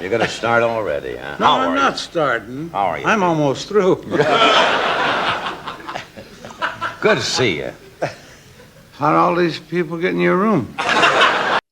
You're gonna start already, huh? No, I'm not starting. How are you? I'm almost through. Good to see you. How'd all these people get in your room?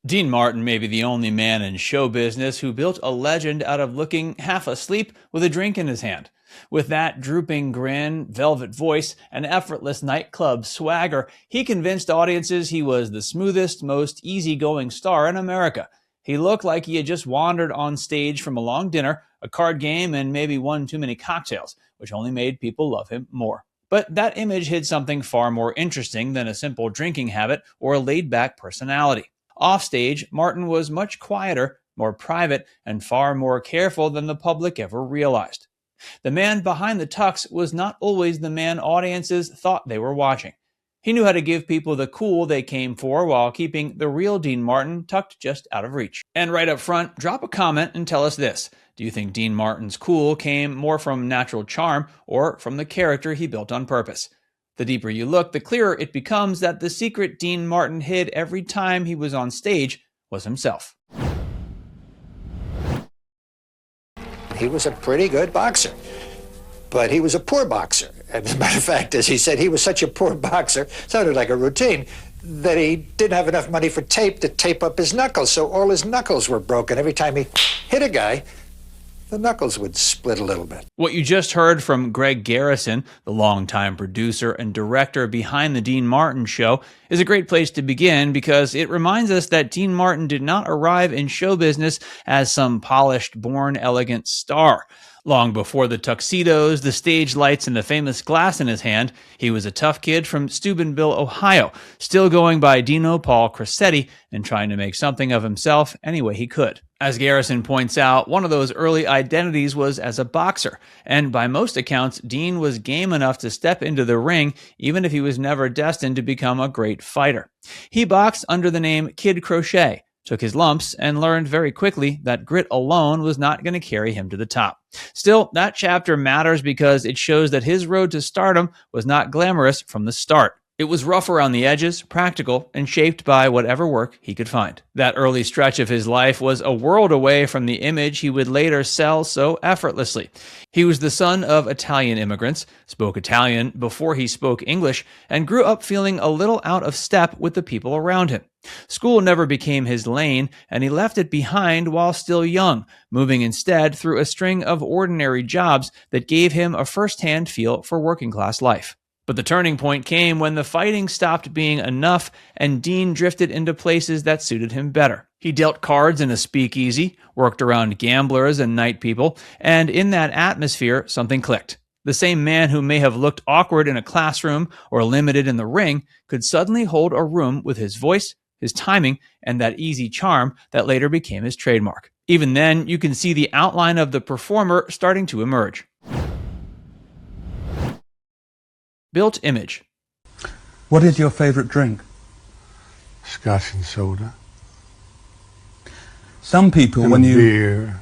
Dean Martin may be the only man in show business who built a legend out of looking half asleep with a drink in his hand. With that drooping grin, velvet voice, and effortless nightclub swagger, he convinced audiences he was the smoothest, most easygoing star in America. He looked like he had just wandered on stage from a long dinner, a card game, and maybe one too many cocktails, which only made people love him more. But that image hid something far more interesting than a simple drinking habit or a laid-back personality. Offstage, Martin was much quieter, more private, and far more careful than the public ever realized. The man behind the tux was not always the man audiences thought they were watching. He knew how to give people the cool they came for while keeping the real Dean Martin tucked just out of reach. And right up front, drop a comment and tell us this. Do you think Dean Martin's cool came more from natural charm or from the character he built on purpose? The deeper you look, the clearer it becomes that the secret Dean Martin hid every time he was on stage was himself. He was a pretty good boxer, but he was a poor boxer. As a matter of fact, as he said, he was such a poor boxer, sounded like a routine, that he didn't have enough money for tape to tape up his knuckles, so all his knuckles were broken. Every time he hit a guy, the knuckles would split a little bit. What you just heard from Greg Garrison, the longtime producer and director behind The Dean Martin Show, is a great place to begin because it reminds us that Dean Martin did not arrive in show business as some polished, born elegant star. Long before the tuxedos, the stage lights, and the famous glass in his hand, he was a tough kid from Steubenville, Ohio, still going by Dino Paul Cressetti and trying to make something of himself any way he could. As Garrison points out, one of those early identities was as a boxer, and by most accounts, Dean was game enough to step into the ring even if he was never destined to become a great fighter. He boxed under the name Kid Crochet, took his lumps, and learned very quickly that grit alone was not going to carry him to the top. Still, that chapter matters because it shows that his road to stardom was not glamorous from the start. It was rough around the edges, practical, and shaped by whatever work he could find. That early stretch of his life was a world away from the image he would later sell so effortlessly. He was the son of Italian immigrants, spoke Italian before he spoke English, and grew up feeling a little out of step with the people around him. School never became his lane, and he left it behind while still young, moving instead through a string of ordinary jobs that gave him a first-hand feel for working-class life. But the turning point came when the fighting stopped being enough and Dean drifted into places that suited him better. He dealt cards in a speakeasy, worked around gamblers and night people, and in that atmosphere, something clicked. The same man who may have looked awkward in a classroom or limited in the ring could suddenly hold a room with his voice, his timing, and that easy charm that later became his trademark. Even then, you can see the outline of the performer starting to emerge. Built image. What is your favorite drink? Scotch and soda. Some people, And when a you... beer,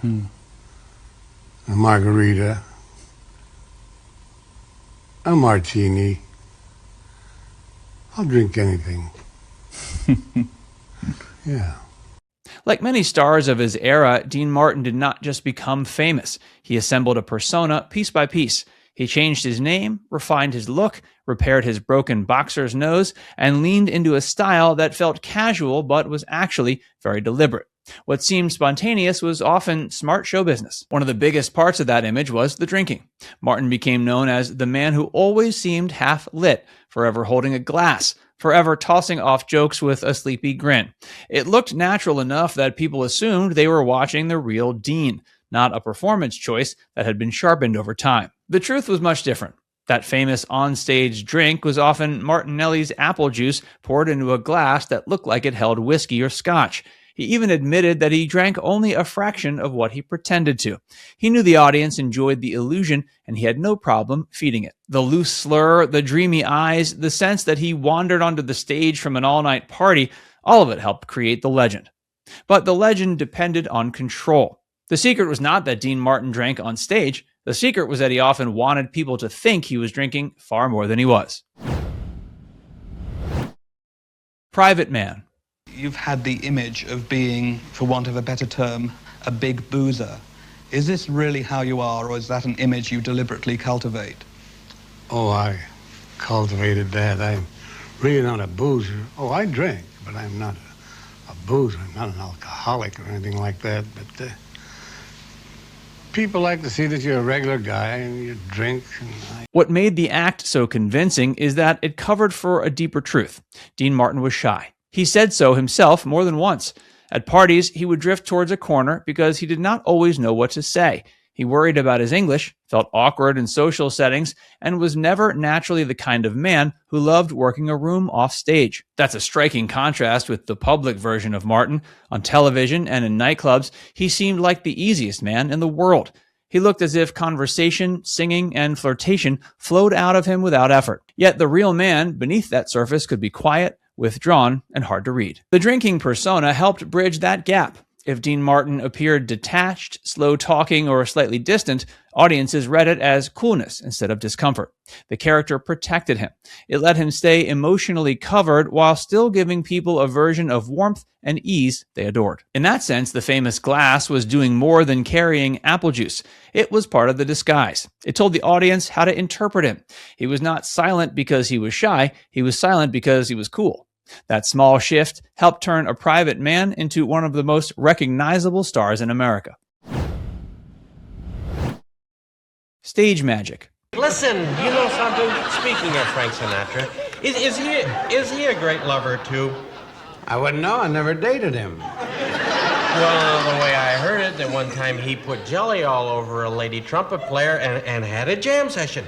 a margarita, a martini. I'll drink anything. Yeah. Like many stars of his era, Dean Martin did not just become famous. He assembled a persona piece by piece. He changed his name, refined his look, repaired his broken boxer's nose, and leaned into a style that felt casual but was actually very deliberate. What seemed spontaneous was often smart show business. One of the biggest parts of that image was the drinking. Martin became known as the man who always seemed half lit, forever holding a glass, forever tossing off jokes with a sleepy grin. It looked natural enough that people assumed they were watching the real Dean, not a performance choice that had been sharpened over time. The truth was much different. That famous onstage drink was often Martinelli's apple juice poured into a glass that looked like it held whiskey or scotch. He even admitted that he drank only a fraction of what he pretended to. He knew the audience enjoyed the illusion, and he had no problem feeding it. The loose slur, the dreamy eyes, the sense that he wandered onto the stage from an all-night party, all of it helped create the legend. But the legend depended on control. The secret was not that Dean Martin drank on stage. The secret was that he often wanted people to think he was drinking far more than he was. Private man. You've had the image of being, for want of a better term, a big boozer. Is this really how you are, or is that an image you deliberately cultivate? Oh, I cultivated that. I'm really not a boozer. Oh, I drink, but I'm not a boozer. I'm not an alcoholic or anything like that. But people like to see that you're a regular guy and you drink. What made the act so convincing is that it covered for a deeper truth. Dean Martin was shy. He said so himself more than once. At parties, he would drift towards a corner because he did not always know what to say. He worried about his English, felt awkward in social settings, and was never naturally the kind of man who loved working a room off stage. That's a striking contrast with the public version of Martin. On television and in nightclubs, he seemed like the easiest man in the world. He looked as if conversation, singing, and flirtation flowed out of him without effort. Yet the real man beneath that surface could be quiet, withdrawn, and hard to read. The drinking persona helped bridge that gap. If Dean Martin appeared detached, slow-talking, or slightly distant, audiences read it as coolness instead of discomfort. The character protected him. It let him stay emotionally covered while still giving people a version of warmth and ease they adored. In that sense, the famous glass was doing more than carrying apple juice. It was part of the disguise. It told the audience how to interpret him. He was not silent because he was shy. He was silent because he was cool. That small shift helped turn a private man into one of the most recognizable stars in America. Stage magic. Listen, you know something? Speaking of Frank Sinatra, is he a great lover too? I wouldn't know. I never dated him. Well, the way I heard it, that one time he put jelly all over a lady trumpet player and had a jam session.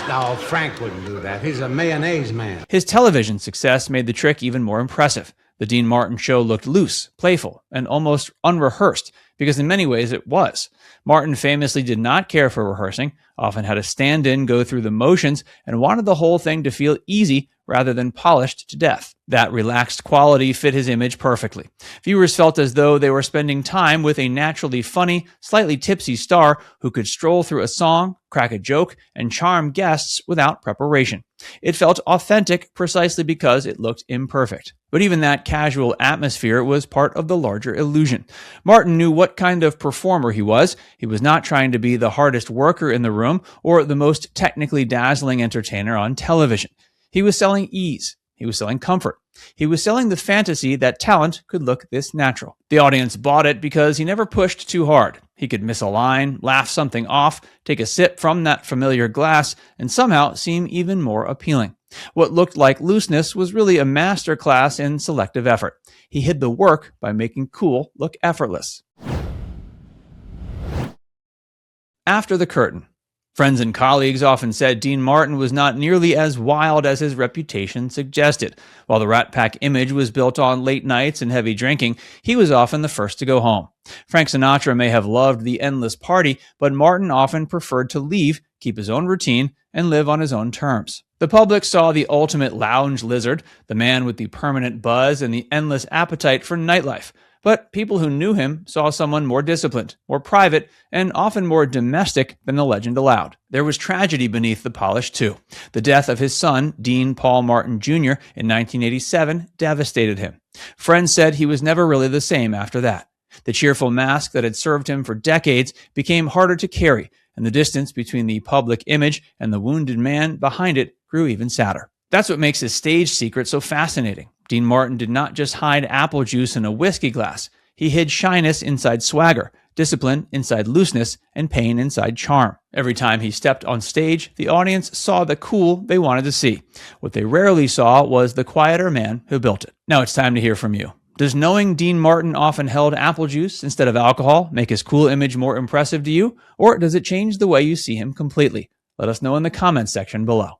No, Frank wouldn't do that. He's a mayonnaise man. His television success made the trick even more impressive. The Dean Martin show looked loose, playful, and almost unrehearsed, because in many ways it was. Martin famously did not care for rehearsing, often had a stand-in go through the motions, and wanted the whole thing to feel easy rather than polished to death. That relaxed quality fit his image perfectly. Viewers felt as though they were spending time with a naturally funny, slightly tipsy star who could stroll through a song, crack a joke, and charm guests without preparation. It felt authentic precisely because it looked imperfect. But even that casual atmosphere was part of the larger illusion. Martin knew what kind of performer he was. He was not trying to be the hardest worker in the room or the most technically dazzling entertainer on television. He was selling ease. He was selling comfort. He was selling the fantasy that talent could look this natural. The audience bought it because he never pushed too hard. He could miss a line, laugh something off, take a sip from that familiar glass, and somehow seem even more appealing. What looked like looseness was really a master class in selective effort. He hid the work by making cool look effortless. After the curtain. Friends and colleagues often said Dean Martin was not nearly as wild as his reputation suggested. While the Rat Pack image was built on late nights and heavy drinking, he was often the first to go home. Frank Sinatra may have loved the endless party, but Martin often preferred to leave, keep his own routine, and live on his own terms. The public saw the ultimate lounge lizard, the man with the permanent buzz and the endless appetite for nightlife. But people who knew him saw someone more disciplined, more private, and often more domestic than the legend allowed. There was tragedy beneath the polish, too. The death of his son, Dean Paul Martin Jr., in 1987 devastated him. Friends said he was never really the same after that. The cheerful mask that had served him for decades became harder to carry, and the distance between the public image and the wounded man behind it grew even sadder. That's what makes his stage secret so fascinating. Dean Martin did not just hide apple juice in a whiskey glass. He hid shyness inside swagger, discipline inside looseness, and pain inside charm. Every time he stepped on stage, the audience saw the cool they wanted to see. What they rarely saw was the quieter man who built it. Now it's time to hear from you. Does knowing Dean Martin often held apple juice instead of alcohol make his cool image more impressive to you? Or does it change the way you see him completely? Let us know in the comments section below.